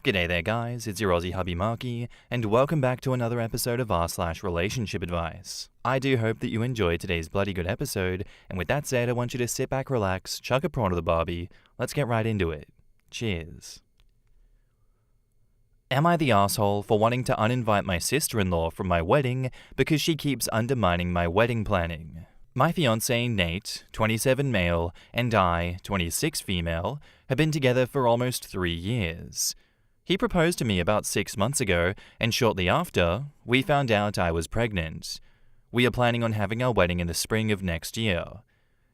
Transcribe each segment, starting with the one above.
G'day there guys, it's your Aussie hubby Marky, and welcome back to another episode of r/relationship advice. I do hope that you enjoyed today's bloody good episode, and with that said, I want you to sit back, relax, chuck a prawn to the barbie, let's get right into it. Cheers. Am I the asshole for wanting to uninvite my sister-in-law from my wedding because she keeps undermining my wedding planning? My fiance, Nate, 27 male, and I, 26 female, have been together for almost 3 years. He proposed to me about 6 months ago, and shortly after, we found out I was pregnant. We are planning on having our wedding in the spring of next year.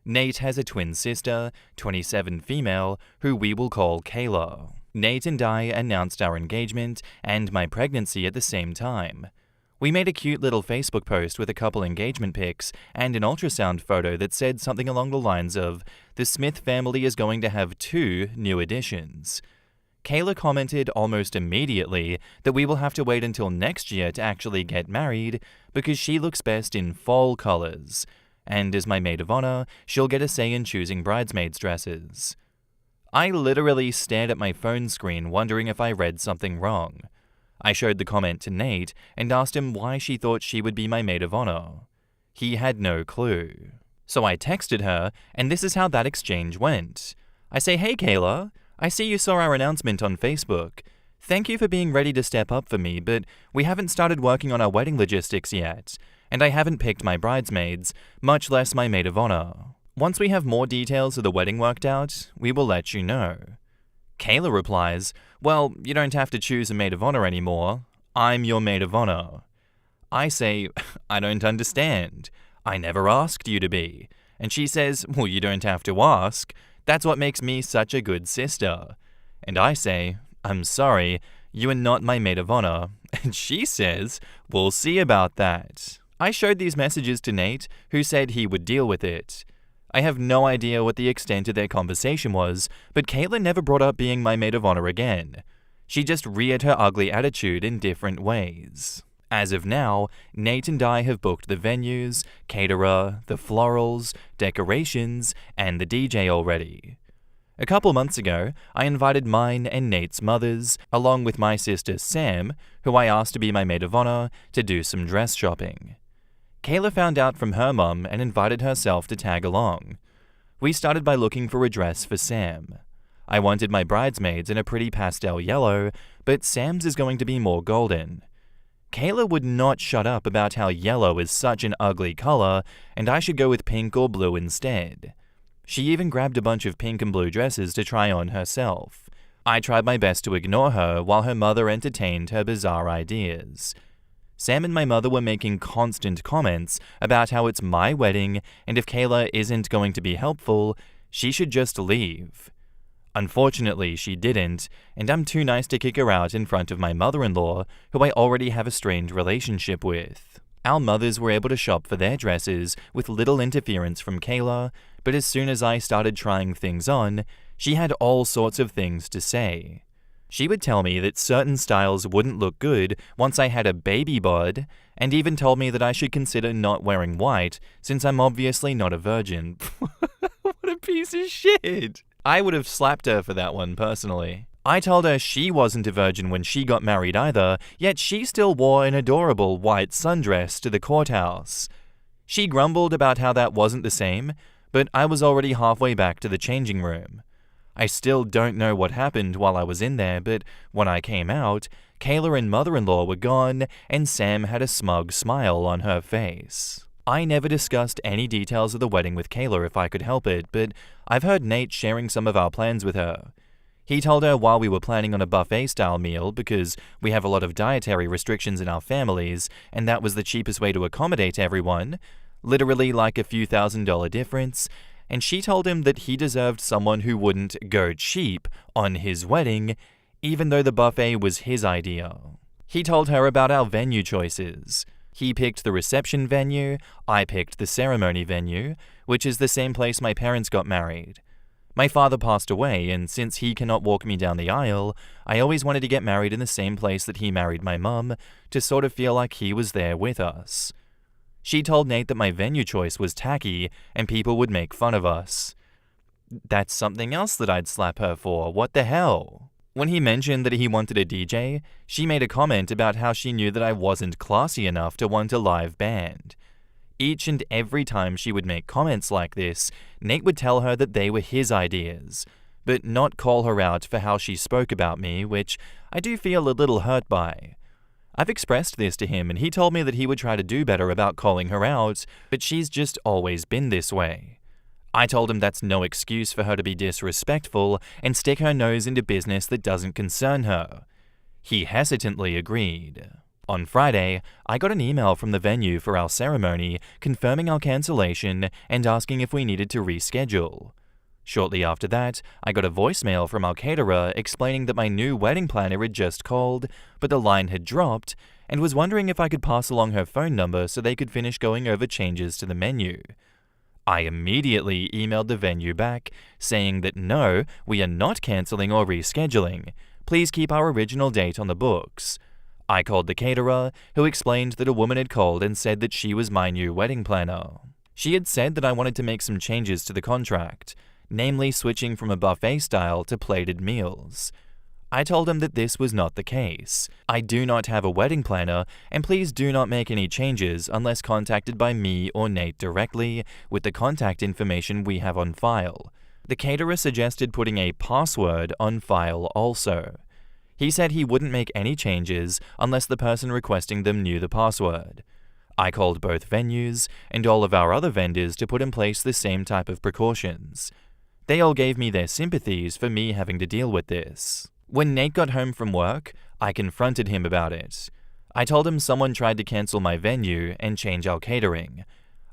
Nate has a twin sister, 27 female, who we will call Kayla. Nate and I announced our engagement and my pregnancy at the same time. We made a cute little Facebook post with a couple engagement pics and an ultrasound photo that said something along the lines of, "The Smith family is going to have 2 new additions." Kayla commented almost immediately that we will have to wait until next year to actually get married because she looks best in fall colors, and as my maid of honor, she'll get a say in choosing bridesmaids' dresses. I literally stared at my phone screen wondering if I read something wrong. I showed the comment to Nate and asked him why she thought she would be my maid of honor. He had no clue. So I texted her, and this is how that exchange went. I say, "Hey Kayla, I see you saw our announcement on Facebook. Thank you for being ready to step up for me, but we haven't started working on our wedding logistics yet, and I haven't picked my bridesmaids, much less my maid of honor. Once we have more details of the wedding worked out, we will let you know." Kayla replies, "Well, you don't have to choose a maid of honor anymore. I'm your maid of honor." I say, "I don't understand. I never asked you to be." And she says, "Well, you don't have to ask. That's what makes me such a good sister." And I say, "I'm sorry, you are not my maid of honor." And she says, "We'll see about that." I showed these messages to Nate, who said he would deal with it. I have no idea what the extent of their conversation was, but Caitlin never brought up being my maid of honor again. She just reared her ugly attitude in different ways. As of now, Nate and I have booked the venues, caterer, the florals, decorations, and the DJ already. A couple months ago, I invited mine and Nate's mothers, along with my sister Sam, who I asked to be my maid of honor, to do some dress shopping. Kayla found out from her mum and invited herself to tag along. We started by looking for a dress for Sam. I wanted my bridesmaids in a pretty pastel yellow, but Sam's is going to be more golden. Kayla would not shut up about how yellow is such an ugly color, and I should go with pink or blue instead. She even grabbed a bunch of pink and blue dresses to try on herself. I tried my best to ignore her while her mother entertained her bizarre ideas. Sam and my mother were making constant comments about how it's my wedding, and if Kayla isn't going to be helpful, she should just leave. Unfortunately, she didn't, and I'm too nice to kick her out in front of my mother-in-law, who I already have a strained relationship with. Our mothers were able to shop for their dresses with little interference from Kayla, but as soon as I started trying things on, she had all sorts of things to say. She would tell me that certain styles wouldn't look good once I had a baby bod, and even told me that I should consider not wearing white since I'm obviously not a virgin. What a piece of shit! I would have slapped her for that one, personally. I told her she wasn't a virgin when she got married either, yet she still wore an adorable white sundress to the courthouse. She grumbled about how that wasn't the same, but I was already halfway back to the changing room. I still don't know what happened while I was in there, but when I came out, Kayla and mother-in-law were gone, and Sam had a smug smile on her face. I never discussed any details of the wedding with Kayla if I could help it, but I've heard Nate sharing some of our plans with her. He told her while we were planning on a buffet-style meal because we have a lot of dietary restrictions in our families, and that was the cheapest way to accommodate everyone, literally like a few $1,000 difference, and she told him that he deserved someone who wouldn't go cheap on his wedding, even though the buffet was his idea. He told her about our venue choices. He picked the reception venue, I picked the ceremony venue, which is the same place my parents got married. My father passed away, and since he cannot walk me down the aisle, I always wanted to get married in the same place that he married my mum, to sort of feel like he was there with us. She told Nate that my venue choice was tacky, and people would make fun of us. That's something else that I'd slap her for, what the hell? When he mentioned that he wanted a DJ, she made a comment about how she knew that I wasn't classy enough to want a live band. Each and every time she would make comments like this, Nate would tell her that they were his ideas, but not call her out for how she spoke about me, which I do feel a little hurt by. I've expressed this to him and he told me that he would try to do better about calling her out, but she's just always been this way. I told him that's no excuse for her to be disrespectful and stick her nose into business that doesn't concern her. He hesitantly agreed. On Friday, I got an email from the venue for our ceremony confirming our cancellation and asking if we needed to reschedule. Shortly after that, I got a voicemail from our caterer explaining that my new wedding planner had just called, but the line had dropped, and was wondering if I could pass along her phone number so they could finish going over changes to the menu. I immediately emailed the venue back, saying that no, we are not cancelling or rescheduling. Please keep our original date on the books. I called the caterer, who explained that a woman had called and said that she was my new wedding planner. She had said that I wanted to make some changes to the contract, namely switching from a buffet style to plated meals. I told him that this was not the case. I do not have a wedding planner, and please do not make any changes unless contacted by me or Nate directly with the contact information we have on file. The caterer suggested putting a password on file also. He said he wouldn't make any changes unless the person requesting them knew the password. I called both venues and all of our other vendors to put in place the same type of precautions. They all gave me their sympathies for me having to deal with this. When Nate got home from work, I confronted him about it. I told him someone tried to cancel my venue and change our catering.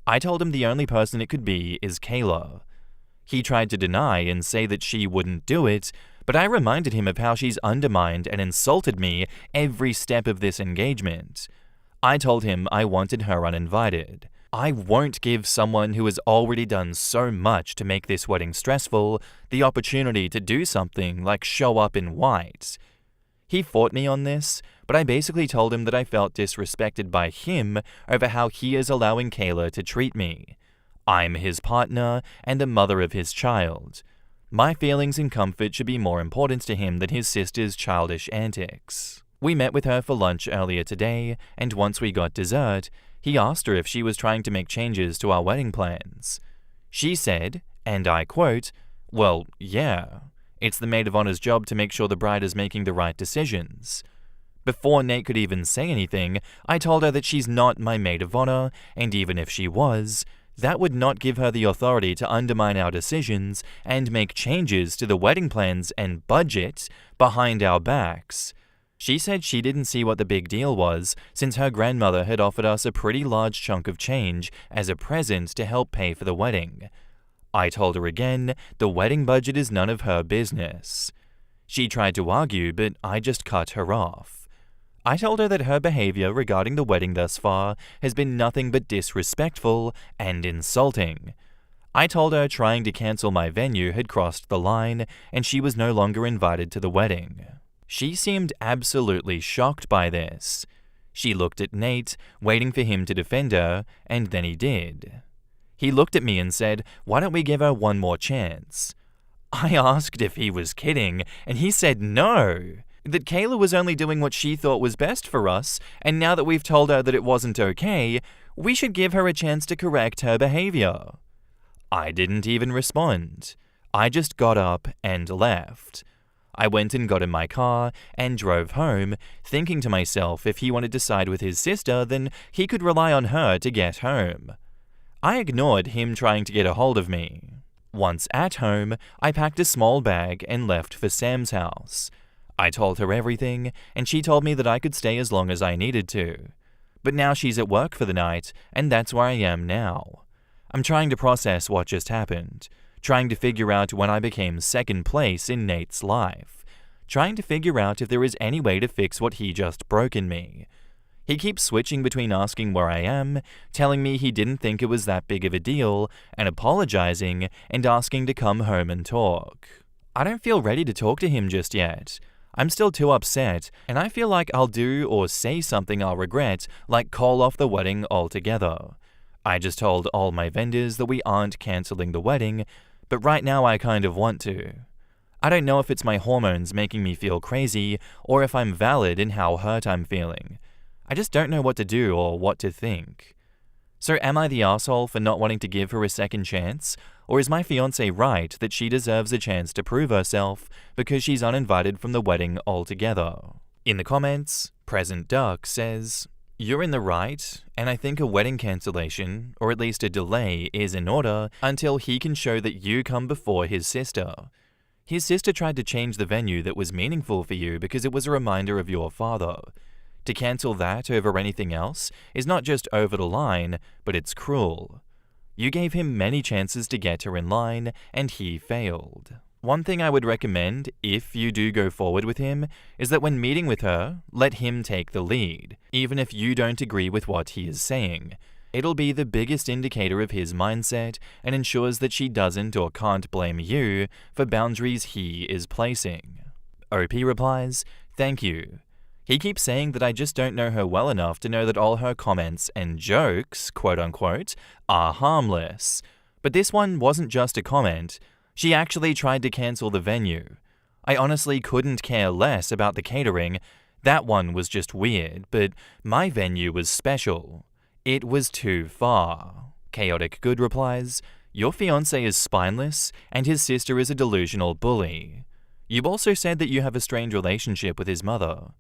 I told him the only person it could be is Kayla. He tried to deny and say that she wouldn't do it, but I reminded him of how she's undermined and insulted me every step of this engagement. I told him I wanted her uninvited. I won't give someone who has already done so much to make this wedding stressful the opportunity to do something like show up in white. He fought me on this, but I basically told him that I felt disrespected by him over how he is allowing Kayla to treat me. I'm his partner and the mother of his child. My feelings and comfort should be more important to him than his sister's childish antics. We met with her for lunch earlier today, and once we got dessert, he asked her if she was trying to make changes to our wedding plans. She said, and I quote, "Well, yeah. It's the maid of honor's job to make sure the bride is making the right decisions." Before Nate could even say anything, I told her that she's not my maid of honor, and even if she was, that would not give her the authority to undermine our decisions and make changes to the wedding plans and budget behind our backs. She said she didn't see what the big deal was, since her grandmother had offered us a pretty large chunk of change as a present to help pay for the wedding. I told her again, the wedding budget is none of her business. She tried to argue, but I just cut her off. I told her that her behavior regarding the wedding thus far has been nothing but disrespectful and insulting. I told her trying to cancel my venue had crossed the line, and she was no longer invited to the wedding. She seemed absolutely shocked by this. She looked at Nate, waiting for him to defend her, and then he did. He looked at me and said, "Why don't we give her one more chance?" I asked if he was kidding, and he said no, that Kayla was only doing what she thought was best for us, and now that we've told her that it wasn't okay, we should give her a chance to correct her behavior. I didn't even respond. I just got up and left. I went and got in my car and drove home, thinking to myself if he wanted to side with his sister, then he could rely on her to get home. I ignored him trying to get a hold of me. Once at home, I packed a small bag and left for Sam's house. I told her everything, and she told me that I could stay as long as I needed to. But now she's at work for the night, and that's where I am now. I'm trying to process what just happened. Trying to figure out when I became second place in Nate's life. Trying to figure out if there is any way to fix what he just broke in me. He keeps switching between asking where I am, telling me he didn't think it was that big of a deal, and apologizing and asking to come home and talk. I don't feel ready to talk to him just yet. I'm still too upset, and I feel like I'll do or say something I'll regret, like call off the wedding altogether. I just told all my vendors that we aren't canceling the wedding, but right now I kind of want to. I don't know if it's my hormones making me feel crazy or if I'm valid in how hurt I'm feeling. I just don't know what to do or what to think. So am I the asshole for not wanting to give her a second chance? Or is my fiancé right that she deserves a chance to prove herself because she's uninvited from the wedding altogether? In the comments, Present Duck says, "You're in the right, and I think a wedding cancellation, or at least a delay, is in order until he can show that you come before his sister. His sister tried to change the venue that was meaningful for you because it was a reminder of your father. To cancel that over anything else is not just over the line, but it's cruel. You gave him many chances to get her in line, and he failed. One thing I would recommend, if you do go forward with him, is that when meeting with her, let him take the lead, even if you don't agree with what he is saying. It'll be the biggest indicator of his mindset and ensures that she doesn't or can't blame you for boundaries he is placing." OP replies, "Thank you. He keeps saying that I just don't know her well enough to know that all her comments and jokes, quote-unquote, are harmless. But this one wasn't just a comment. She actually tried to cancel the venue. I honestly couldn't care less about the catering. That one was just weird, but my venue was special. It was too far." Chaotic Good replies, "Your fiancé is spineless, and his sister is a delusional bully. You also said that you have a strained relationship with his mother.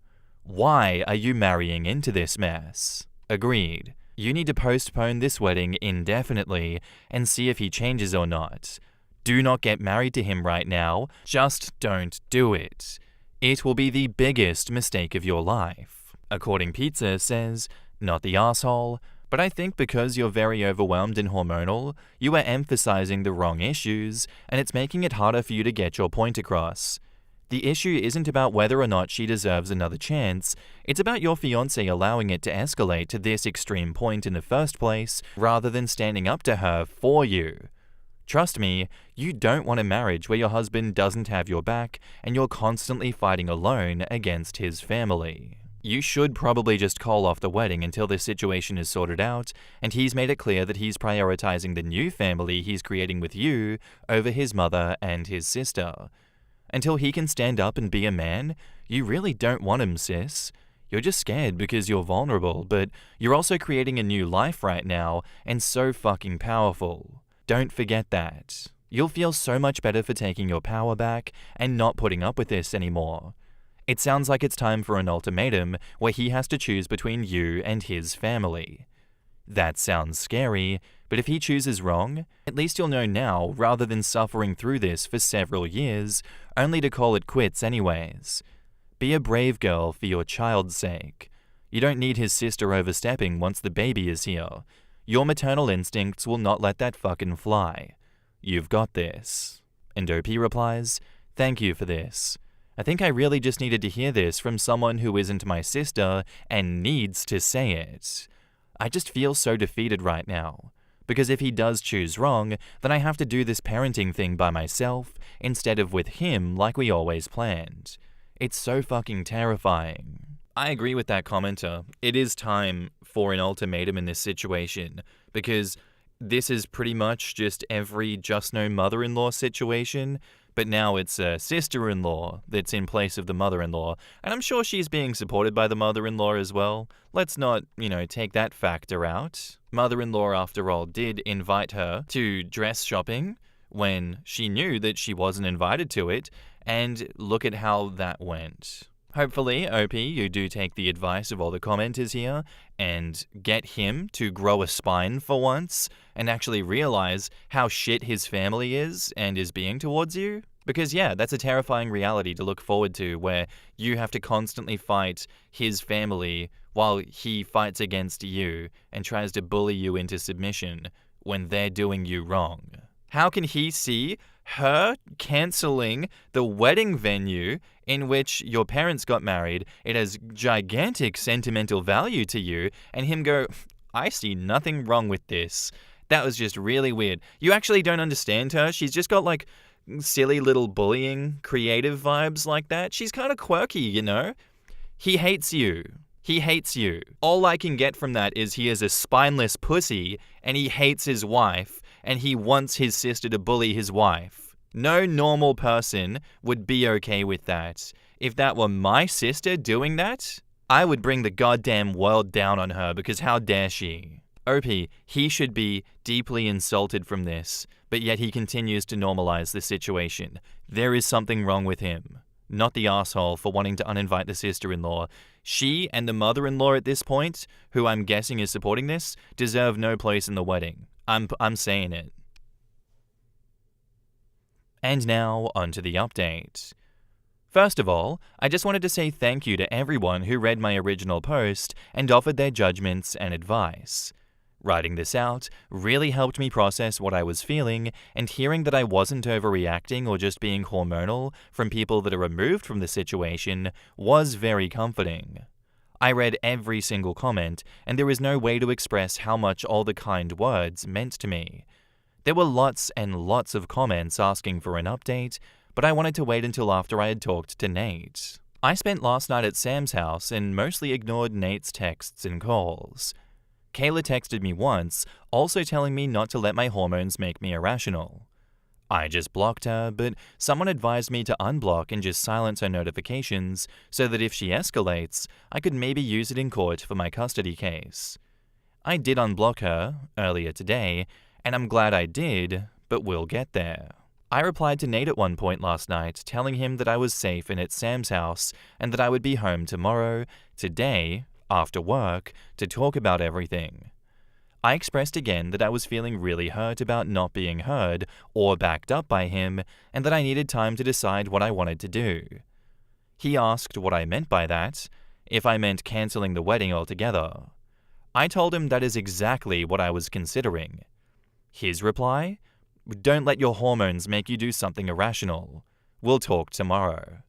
Why are you marrying into this mess? Agreed. You need to postpone this wedding indefinitely and see if he changes or not. Do not get married to him right now. Just don't do it. It will be the biggest mistake of your life." According Pizza says, "Not the asshole, but I think because you're very overwhelmed and hormonal, you are emphasizing the wrong issues, and it's making it harder for you to get your point across. The issue isn't about whether or not she deserves another chance, it's about your fiancé allowing it to escalate to this extreme point in the first place, rather than standing up to her for you. Trust me, you don't want a marriage where your husband doesn't have your back and you're constantly fighting alone against his family. You should probably just call off the wedding until this situation is sorted out, and he's made it clear that he's prioritizing the new family he's creating with you over his mother and his sister. Until he can stand up and be a man, you really don't want him, sis. You're just scared because you're vulnerable, but you're also creating a new life right now, and so fucking powerful. Don't forget that. You'll feel so much better for taking your power back and not putting up with this anymore. It sounds like it's time for an ultimatum where he has to choose between you and his family. That sounds scary, but if he chooses wrong, at least you'll know now rather than suffering through this for several years, only to call it quits anyways. Be a brave girl for your child's sake. You don't need his sister overstepping once the baby is here. Your maternal instincts will not let that fucking fly. You've got this." And OP replies, "Thank you for this. I think I really just needed to hear this from someone who isn't my sister and needs to say it. I just feel so defeated right now. Because if he does choose wrong, then I have to do this parenting thing by myself instead of with him like we always planned. It's so fucking terrifying." I agree with that commenter. It is time for an ultimatum in this situation, because this is pretty much just every just no mother-in-law situation, but now it's a sister-in-law that's in place of the mother-in-law, and I'm sure she's being supported by the mother-in-law as well. Let's not, take that factor out. Mother-in-law, after all, did invite her to dress shopping when she knew that she wasn't invited to it, and look at how that went. Hopefully, OP, you do take the advice of all the commenters here and get him to grow a spine for once and actually realize how shit his family is and is being towards you. Because yeah, that's a terrifying reality to look forward to, where you have to constantly fight his family while he fights against you and tries to bully you into submission when they're doing you wrong. How can he see her cancelling the wedding venue in which your parents got married? It has gigantic sentimental value to you, and him go, "I see nothing wrong with this." That was just really weird. You actually don't understand her. She's just got like silly little bullying creative vibes like that. She's kind of quirky, He hates you. He hates you. All I can get from that is he is a spineless pussy and he hates his wife and he wants his sister to bully his wife. No normal person would be okay with that. If that were my sister doing that, I would bring the goddamn world down on her because how dare she? OP, he should be deeply insulted from this, but yet he continues to normalize the situation. There is something wrong with him. Not the asshole for wanting to uninvite the sister-in-law. She and the mother-in-law at this point, who I'm guessing is supporting this, deserve no place in the wedding. I'm saying it. And now, onto the update. First of all, I just wanted to say thank you to everyone who read my original post and offered their judgments and advice. Writing this out really helped me process what I was feeling, and hearing that I wasn't overreacting or just being hormonal from people that are removed from the situation was very comforting. I read every single comment, and there is no way to express how much all the kind words meant to me. There were lots and lots of comments asking for an update, but I wanted to wait until after I had talked to Nate. I spent last night at Sam's house and mostly ignored Nate's texts and calls. Kayla texted me once, also telling me not to let my hormones make me irrational. I just blocked her, but someone advised me to unblock and just silence her notifications so that if she escalates, I could maybe use it in court for my custody case. I did unblock her earlier today, and I'm glad I did, but we'll get there. I replied to Nate at one point last night, telling him that I was safe and at Sam's house and that I would be home tomorrow, today, after work, to talk about everything. I expressed again that I was feeling really hurt about not being heard or backed up by him, and that I needed time to decide what I wanted to do. He asked what I meant by that, if I meant cancelling the wedding altogether. I told him that is exactly what I was considering. His reply? Don't let your hormones make you do something irrational. We'll talk tomorrow.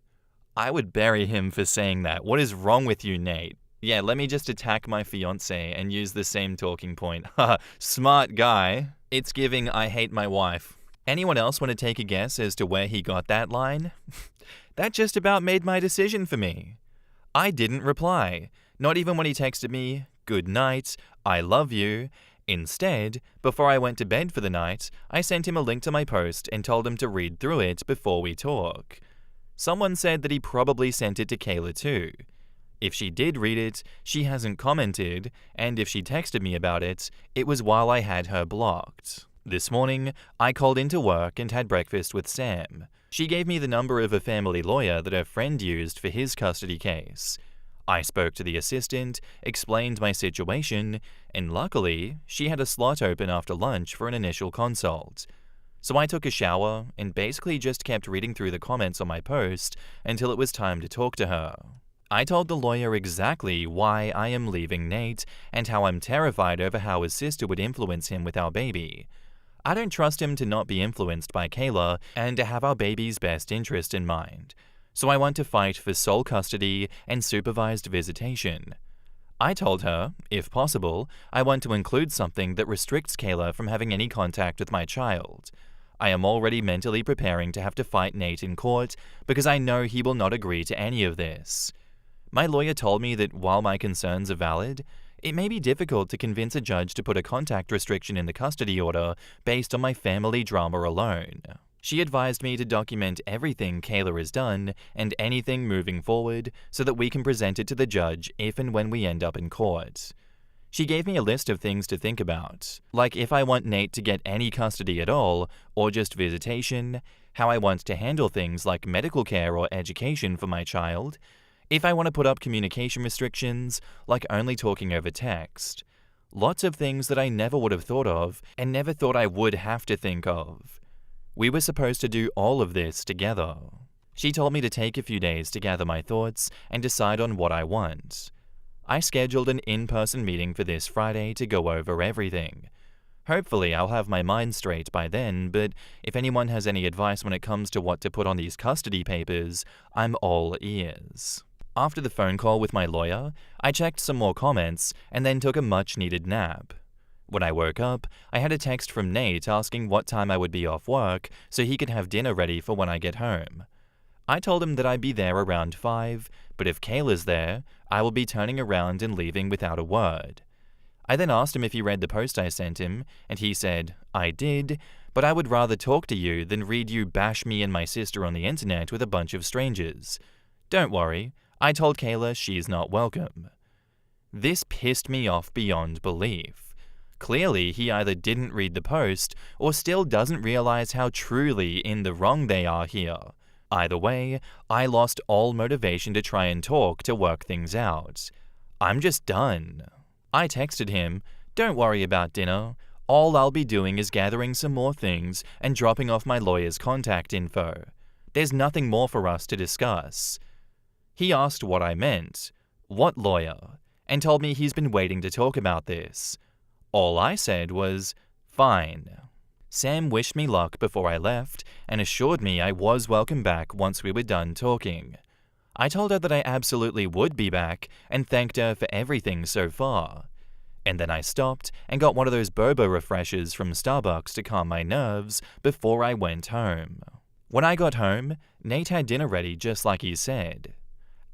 I would bury him for saying that. What is wrong with you, Nate? Yeah, let me just attack my fiance and use the same talking point. Haha, smart guy. It's giving I hate my wife. Anyone else want to take a guess as to where he got that line? That just about made my decision for me. I didn't reply. Not even when he texted me, good night, I love you. Instead, before I went to bed for the night, I sent him a link to my post and told him to read through it before we talk. Someone said that he probably sent it to Kayla too. If she did read it, she hasn't commented, and if she texted me about it, it was while I had her blocked. This morning, I called into work and had breakfast with Sam. She gave me the number of a family lawyer that her friend used for his custody case. I spoke to the assistant, explained my situation, and luckily, she had a slot open after lunch for an initial consult. So I took a shower and basically just kept reading through the comments on my post until it was time to talk to her. I told the lawyer exactly why I am leaving Nate and how I'm terrified over how his sister would influence him with our baby. I don't trust him to not be influenced by Kayla and to have our baby's best interest in mind. So I want to fight for sole custody and supervised visitation. I told her, if possible, I want to include something that restricts Kayla from having any contact with my child. I am already mentally preparing to have to fight Nate in court because I know he will not agree to any of this. My lawyer told me that while my concerns are valid, it may be difficult to convince a judge to put a contact restriction in the custody order based on my family drama alone. She advised me to document everything Kayla has done and anything moving forward so that we can present it to the judge if and when we end up in court. She gave me a list of things to think about, like if I want Nate to get any custody at all, or just visitation, how I want to handle things like medical care or education for my child, if I want to put up communication restrictions, like only talking over text. Lots of things that I never would have thought of and never thought I would have to think of. We were supposed to do all of this together. She told me to take a few days to gather my thoughts and decide on what I want. I scheduled an in-person meeting for this Friday to go over everything. Hopefully I'll have my mind straight by then, but if anyone has any advice when it comes to what to put on these custody papers, I'm all ears. After the phone call with my lawyer, I checked some more comments and then took a much-needed nap. When I woke up, I had a text from Nate asking what time I would be off work so he could have dinner ready for when I get home. I told him that I'd be there around 5, but if Kayla's there, I will be turning around and leaving without a word. I then asked him if he read the post I sent him, and he said, I did, but I would rather talk to you than read you bash me and my sister on the internet with a bunch of strangers. Don't worry, I told Kayla she's not welcome. This pissed me off beyond belief. Clearly, he either didn't read the post or still doesn't realize how truly in the wrong they are here. Either way, I lost all motivation to try and talk to work things out. I'm just done. I texted him, "Don't worry about dinner. All I'll be doing is gathering some more things and dropping off my lawyer's contact info. There's nothing more for us to discuss." He asked what I meant, "What lawyer?" and told me he's been waiting to talk about this. All I said was, "Fine." Sam wished me luck before I left and assured me I was welcome back once we were done talking. I told her that I absolutely would be back and thanked her for everything so far. And then I stopped and got one of those boba refreshers from Starbucks to calm my nerves before I went home. When I got home, Nate had dinner ready just like he said.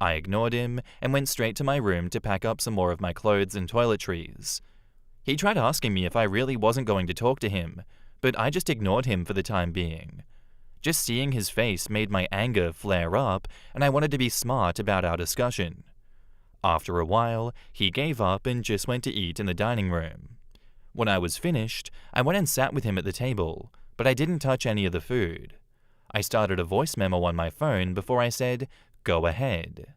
I ignored him and went straight to my room to pack up some more of my clothes and toiletries. He tried asking me if I really wasn't going to talk to him, but I just ignored him for the time being. Just seeing his face made my anger flare up, and I wanted to be smart about our discussion. After a while, he gave up and just went to eat in the dining room. When I was finished, I went and sat with him at the table, but I didn't touch any of the food. I started a voice memo on my phone before I said, "Go ahead."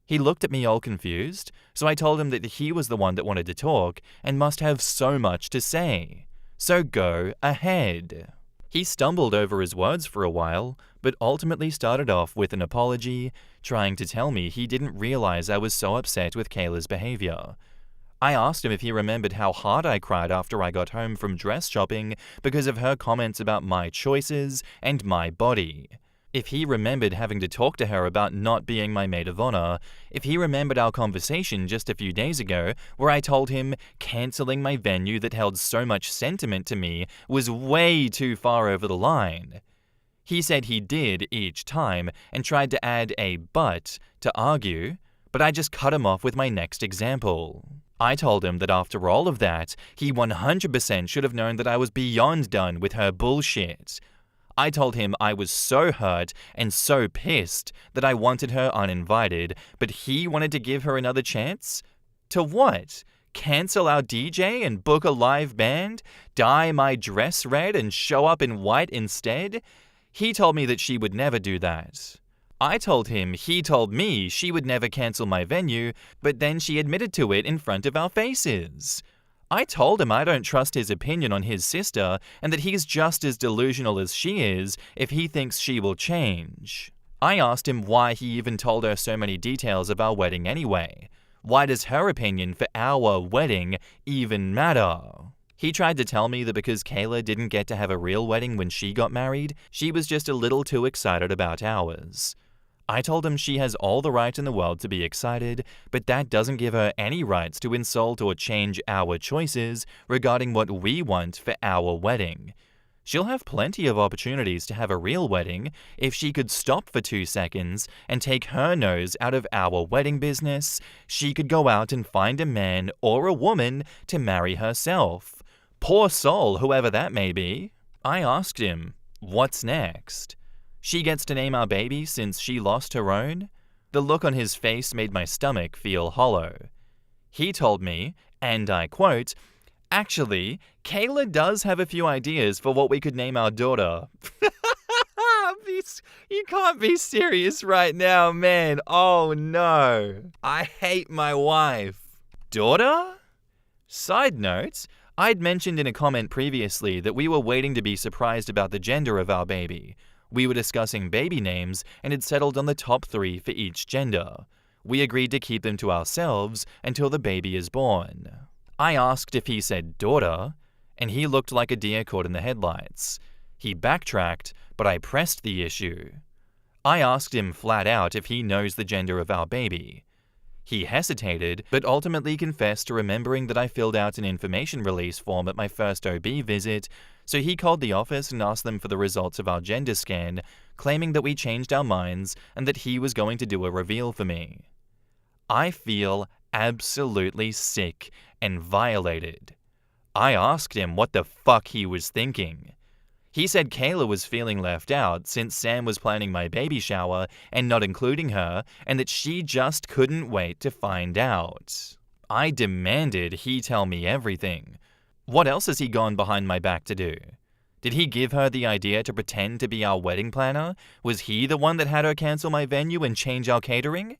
He looked at me all confused, so I told him that he was the one that wanted to talk and must have so much to say. So go ahead. He stumbled over his words for a while, but ultimately started off with an apology, trying to tell me he didn't realize I was so upset with Kayla's behavior. I asked him if he remembered how hard I cried after I got home from dress shopping because of her comments about my choices and my body. If he remembered having to talk to her about not being my maid of honor, if he remembered our conversation just a few days ago where I told him canceling my venue that held so much sentiment to me was way too far over the line. He said he did each time and tried to add a but to argue, but I just cut him off with my next example. I told him that after all of that, he 100% should have known that I was beyond done with her bullshit. I told him I was so hurt and so pissed that I wanted her uninvited, but he wanted to give her another chance? To what? Cancel our DJ and book a live band? Dye my dress red and show up in white instead? He told me that she would never do that. I told him he told me she would never cancel my venue, but then she admitted to it in front of our faces. I told him I don't trust his opinion on his sister and that he's just as delusional as she is if he thinks she will change. I asked him why he even told her so many details of our wedding anyway. Why does her opinion for our wedding even matter? He tried to tell me that because Kayla didn't get to have a real wedding when she got married, she was just a little too excited about ours. I told him she has all the right in the world to be excited, but that doesn't give her any rights to insult or change our choices regarding what we want for our wedding. She'll have plenty of opportunities to have a real wedding if she could stop for 2 seconds and take her nose out of our wedding business. She could go out and find a man or a woman to marry herself. Poor soul, whoever that may be. I asked him, "What's next? She gets to name our baby since she lost her own?" The look on his face made my stomach feel hollow. He told me, and I quote, "Actually, Kayla does have a few ideas for what we could name our daughter." You can't be serious right now, man. Oh no. I hate my wife. Daughter? Side note, I'd mentioned in a comment previously that we were waiting to be surprised about the gender of our baby. We were discussing baby names and had settled on the top 3 for each gender. We agreed to keep them to ourselves until the baby is born. I asked if he said daughter, and he looked like a deer caught in the headlights. He backtracked, but I pressed the issue. I asked him flat out if he knows the gender of our baby. He hesitated, but ultimately confessed to remembering that I filled out an information release form at my first OB visit, so he called the office and asked them for the results of our gender scan, claiming that we changed our minds and that he was going to do a reveal for me. I feel absolutely sick and violated. I asked him what the fuck he was thinking. He said Kayla was feeling left out since Sam was planning my baby shower and not including her, and that she just couldn't wait to find out. I demanded he tell me everything. What else has he gone behind my back to do? Did he give her the idea to pretend to be our wedding planner? Was he the one that had her cancel my venue and change our catering?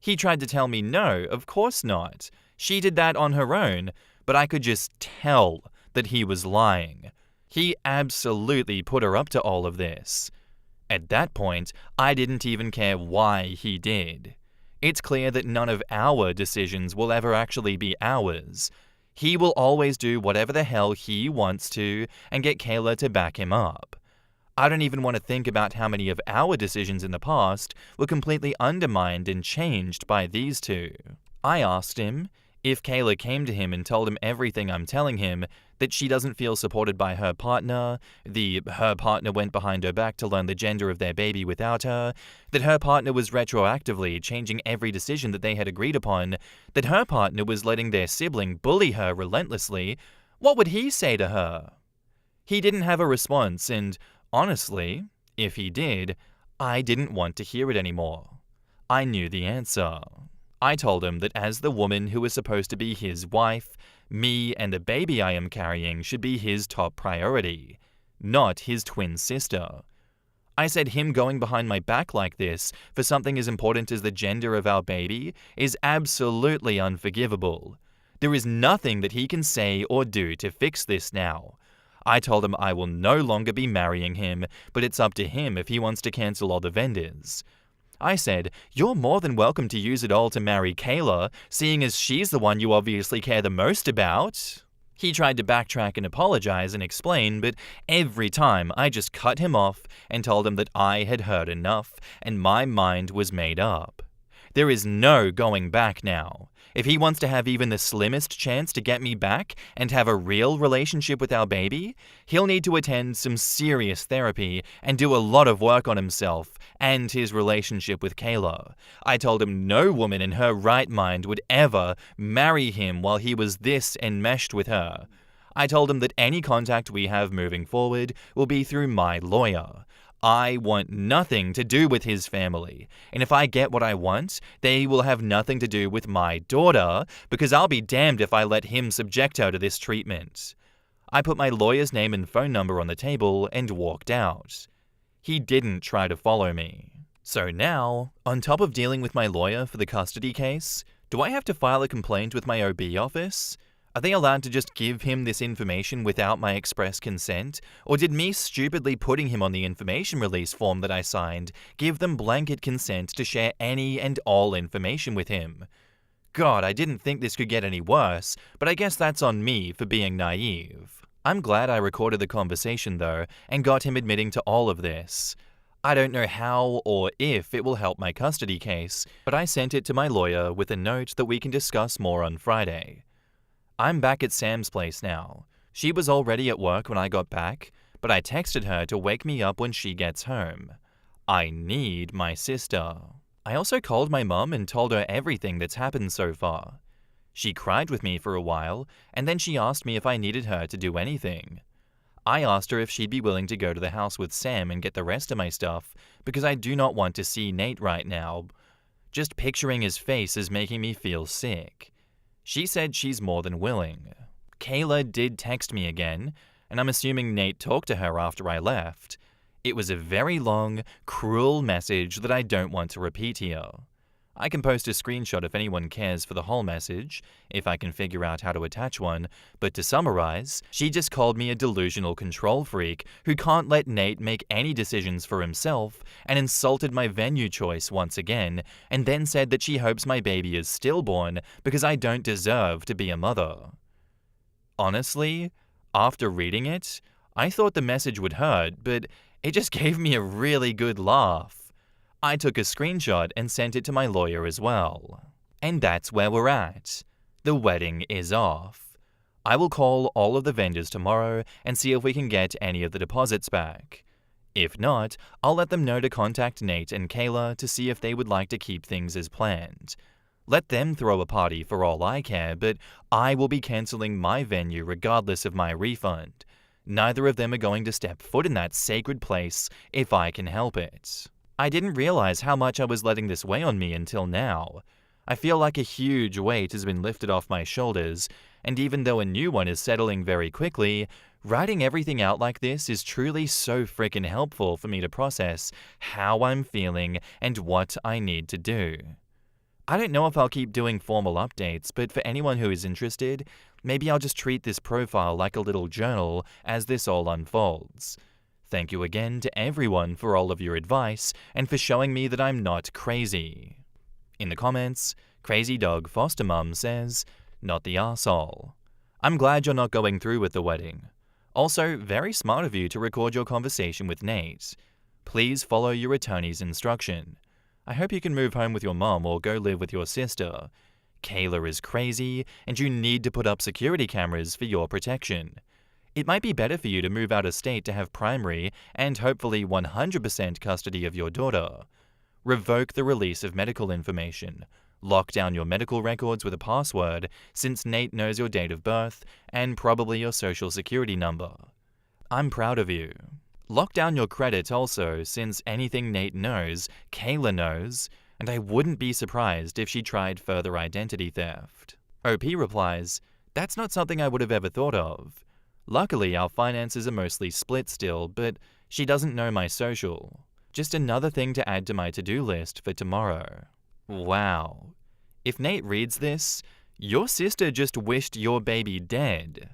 He tried to tell me no, of course not. She did that on her own, but I could just tell that he was lying. He absolutely put her up to all of this. At that point, I didn't even care why he did. It's clear that none of our decisions will ever actually be ours. He will always do whatever the hell he wants to and get Kayla to back him up. I don't even want to think about how many of our decisions in the past were completely undermined and changed by these two. I asked him, if Kayla came to him and told him everything I'm telling him, that she doesn't feel supported by her partner, her partner went behind her back to learn the gender of their baby without her, that her partner was retroactively changing every decision that they had agreed upon, that her partner was letting their sibling bully her relentlessly, what would he say to her? He didn't have a response, and honestly, if he did, I didn't want to hear it anymore. I knew the answer. I told him that as the woman who was supposed to be his wife, me and the baby I am carrying should be his top priority, not his twin sister. I said him going behind my back like this for something as important as the gender of our baby is absolutely unforgivable. There is nothing that he can say or do to fix this now. I told him I will no longer be marrying him, but it's up to him if he wants to cancel all the vendors. I said, you're more than welcome to use it all to marry Kayla, seeing as she's the one you obviously care the most about. He tried to backtrack and apologize and explain, but every time I just cut him off and told him that I had heard enough and my mind was made up. There is no going back now. If he wants to have even the slimmest chance to get me back and have a real relationship with our baby, he'll need to attend some serious therapy and do a lot of work on himself and his relationship with Kayla. I told him no woman in her right mind would ever marry him while he was this enmeshed with her. I told him that any contact we have moving forward will be through my lawyer. I want nothing to do with his family, and if I get what I want, they will have nothing to do with my daughter, because I'll be damned if I let him subject her to this treatment. I put my lawyer's name and phone number on the table and walked out. He didn't try to follow me. So now, on top of dealing with my lawyer for the custody case, do I have to file a complaint with my OB office? Are they allowed to just give him this information without my express consent? Or did me stupidly putting him on the information release form that I signed give them blanket consent to share any and all information with him? God, I didn't think this could get any worse, but I guess that's on me for being naive. I'm glad I recorded the conversation though, and got him admitting to all of this. I don't know how or if it will help my custody case, but I sent it to my lawyer with a note that we can discuss more on Friday. I'm back at Sam's place now. She was already at work when I got back, but I texted her to wake me up when she gets home. I need my sister. I also called my mum and told her everything that's happened so far. She cried with me for a while, and then she asked me if I needed her to do anything. I asked her if she'd be willing to go to the house with Sam and get the rest of my stuff, because I do not want to see Nate right now. Just picturing his face is making me feel sick. She said she's more than willing. Kayla did text me again, and I'm assuming Nate talked to her after I left. It was a very long, cruel message that I don't want to repeat here. I can post a screenshot if anyone cares for the whole message, if I can figure out how to attach one, but to summarize, she just called me a delusional control freak who can't let Nate make any decisions for himself and insulted my venue choice once again, and then said that she hopes my baby is stillborn because I don't deserve to be a mother. Honestly, after reading it, I thought the message would hurt, but it just gave me a really good laugh. I took a screenshot and sent it to my lawyer as well. And that's where we're at. The wedding is off. I will call all of the vendors tomorrow and see if we can get any of the deposits back. If not, I'll let them know to contact Nate and Kayla to see if they would like to keep things as planned. Let them throw a party for all I care, but I will be cancelling my venue regardless of my refund. Neither of them are going to step foot in that sacred place if I can help it. I didn't realize how much I was letting this weigh on me until now. I feel like a huge weight has been lifted off my shoulders, and even though a new one is settling very quickly, writing everything out like this is truly so freaking helpful for me to process how I'm feeling and what I need to do. I don't know if I'll keep doing formal updates, but for anyone who is interested, maybe I'll just treat this profile like a little journal as this all unfolds. Thank you again to everyone for all of your advice and for showing me that I'm not crazy. In the comments, Crazy Dog Foster Mum says, "Not the arsehole. I'm glad you're not going through with the wedding. Also, very smart of you to record your conversation with Nate. Please follow your attorney's instruction. I hope you can move home with your mom or go live with your sister. Kayla is crazy, and you need to put up security cameras for your protection. It might be better for you to move out of state to have primary and hopefully 100% custody of your daughter. Revoke the release of medical information. Lock down your medical records with a password, since Nate knows your date of birth and probably your social security number. I'm proud of you. Lock down your credit also, since anything Nate knows, Kayla knows, and I wouldn't be surprised if she tried further identity theft." OP replies, "That's not something I would have ever thought of. Luckily, our finances are mostly split still, but she doesn't know my social. Just another thing to add to my to-do list for tomorrow." Wow. If Nate reads this, your sister just wished your baby dead.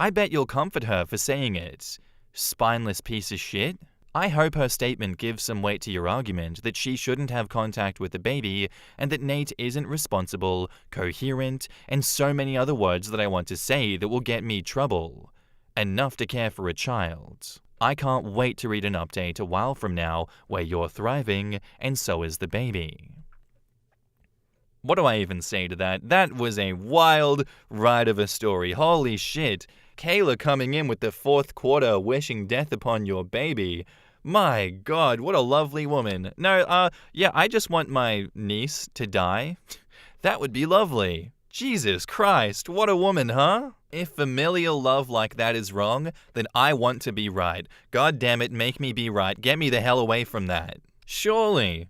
I bet you'll comfort her for saying it. Spineless piece of shit. I hope her statement gives some weight to your argument that she shouldn't have contact with the baby and that Nate isn't responsible, coherent, and so many other words that I want to say that will get me trouble. Enough to care for a child. I can't wait to read an update a while from now where you're thriving and so is the baby. What do I even say to that? That was a wild ride of a story. Holy shit. Kayla coming in with the fourth quarter wishing death upon your baby. My God, what a lovely woman. No, yeah, I just want my niece to die. That would be lovely. Jesus Christ, what a woman, huh? If familial love like that is wrong, then I want to be right. God damn it, make me be right. Get me the hell away from that. Surely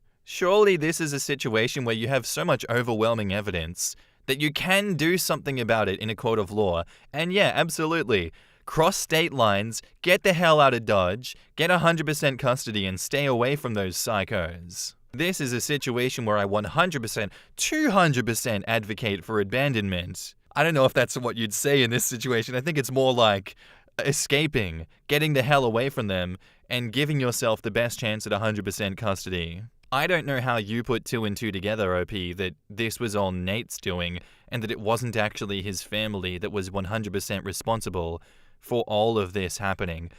this is a situation where you have so much overwhelming evidence that you can do something about it in a court of law. And yeah, absolutely. Cross state lines, get the hell out of Dodge, get 100% custody and stay away from those psychos. This is a situation where I 100%, 200% advocate for abandonment. I don't know if that's what you'd say in this situation. I think it's more like escaping, getting the hell away from them, and giving yourself the best chance at 100% custody. I don't know how you put two and two together, OP, that this was all Nate's doing, and that it wasn't actually his family that was 100% responsible for all of this happening.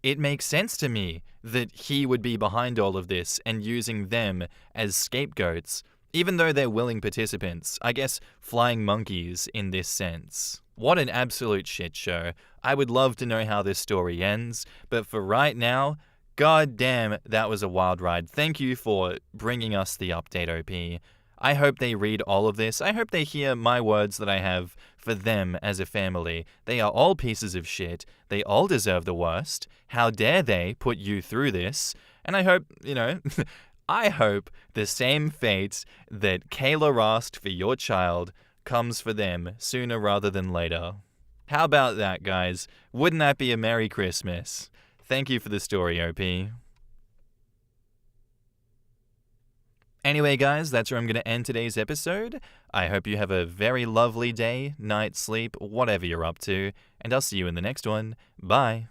It makes sense to me that he would be behind all of this and using them as scapegoats, even though they're willing participants, I guess flying monkeys in this sense. What an absolute shit show. I would love to know how this story ends, but for right now, God damn, that was a wild ride. Thank you for bringing us the update, OP. I hope they read all of this. I hope they hear my words that I have for them as a family. They are all pieces of shit. They all deserve the worst. How dare they put you through this? And I hope, I hope the same fate that Kayla asked for your child comes for them sooner rather than later. How about that, guys? Wouldn't that be a Merry Christmas? Thank you for the story, OP. Anyway, guys, that's where I'm going to end today's episode. I hope you have a very lovely day, night, sleep, whatever you're up to, and I'll see you in the next one. Bye.